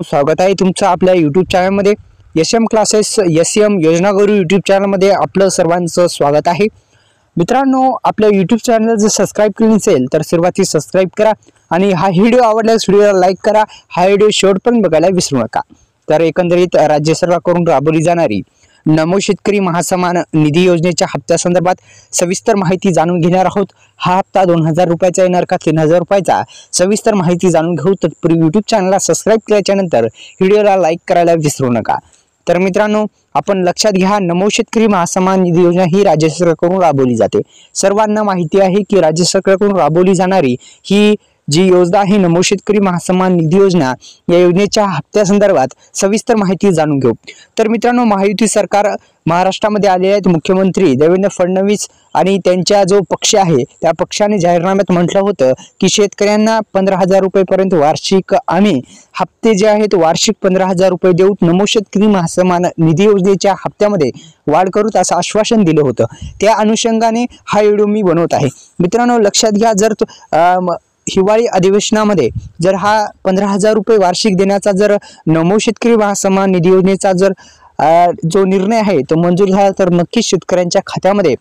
स्वागत आहे तुमचं आपल्या यूट्यूब चॅनलमध्ये एम क्लासेस एम योजना गुरु यूट्यूब चॅनलमध्ये आपलं सर्वांचं स्वागत आहे। मित्रांनो, आपल्या यूट्यूब चॅनल जर सबस्क्राईब केले नसेल तर सुरुवाती सबस्क्राईब करा आणि हा व्हिडिओ आवडल्यास व्हिडिओला लाईक करा। हा व्हिडिओ शेवटपर्यंत बघायला विसरू नका। तर एकंदरीत राज्य सरकारकडून राबवली जाणारी नमो शेतकरी महासन्मान निधी योजनेच्या हप्त्यासंदर्भात सविस्तर माहिती जाणून घेणार आहोत। हा हप्ता 2000 रुपयाचा येणार का 3000 रुपयाचा, सविस्तर माहिती जाणून घेऊ। तत्पूर्वी यूट्यूब चॅनलला सबस्क्राईब केल्याच्या नंतर व्हिडिओला लाईक करायला विसरू नका। तर मित्रांनो, आपण लक्षात घ्या, नमो शेतकरी महासन्मान निधी योजना ही राज्य सरकारकडून राबवली जाते। सर्वांना माहिती आहे की राज्य सरकारकडून राबवली जाणारी ही जी योजना आहे नमो शेतकरी महासन्मान निधी योजना, या योजनेच्या हप्त्यासंदर्भात सविस्तर माहिती जाणून घेऊ। तर मित्रांनो, महायुती सरकार महाराष्ट्रामध्ये आले आहेत। मुख्यमंत्री देवेंद्र फडणवीस आणि त्यांचा जो पक्ष आहे त्या पक्षाने जाहीरनाम्यात म्हटलं होतं की शेतकऱ्यांना 15,000 रुपयेपर्यंत वार्षिक आम्ही हप्ते जे आहेत वार्षिक 15,000 रुपये देऊ, नमो शेतकरी महासन्मान निधी योजनेच्या हप्त्यामध्ये वाढ करू असं आश्वासन दिलं होतं। त्या अनुषंगाने हा व्हिडिओ मी बनवत आहे। मित्रांनो, लक्षात घ्या, जर हिवाळी अधिवेशनामध्ये जर हा 15,000 रुपये वार्षिक देण्याचा जर नमो शेतकरी महासन्मान निधी योजनेचा जर जो निर्णय आहे तो मंजूर झाला तर नक्कीच शेतकऱ्यांच्या खात्यामध्ये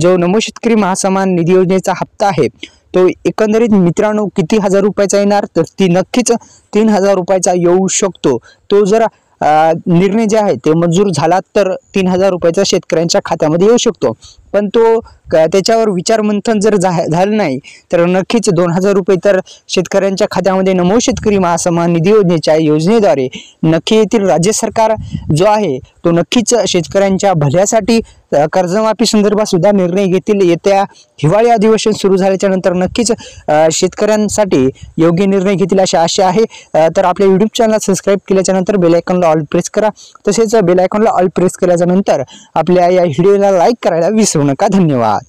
जो नमो शेतकरी महासन्मान निधी योजनेचा हप्ता आहे तो एकंदरीत मित्रांनो किती हजार रुपयाचा येणार, तर ती नक्कीच 3000 रुपयाचा येऊ शकतो। तो जर निर्णय जे आहे ते मंजूर झाला तर 3000 रुपयाचा शेतकऱ्यांच्या खात्यामध्ये येऊ शकतो। पण तो त्याच्यावर विचार मंथन जर झालं नाही तर नक्कीच 2000 रुपये तर शेतकऱ्यांच्या खात्यामध्ये नमो शेतकरी महासन्मान निधी योजनेच्या योजनेद्वारे नक्की येतील। राज्य सरकार जो आहे तो नक्कीच शेतकऱ्यांच्या भल्यासाठी कर्जमाफी संदर्भात सुद्धा निर्णय घेतील। येत्या हिवाळी अधिवेशन सुरू झाल्याच्या नंतर नक्कीच शेतकऱ्यांसाठी योग्य निर्णय घेतील अशी आशा आहे। तर आपल्या यूट्यूब चॅनल सबस्क्राईब केल्याच्या नंतर बेल आयकॉनला ऑल प्रेस करा। तसेच बेल आयकॉनला ऑल प्रेस केल्याच्या नंतर आपल्या या व्हिडिओला लाईक करायला विसरू नका। धन्यवाद।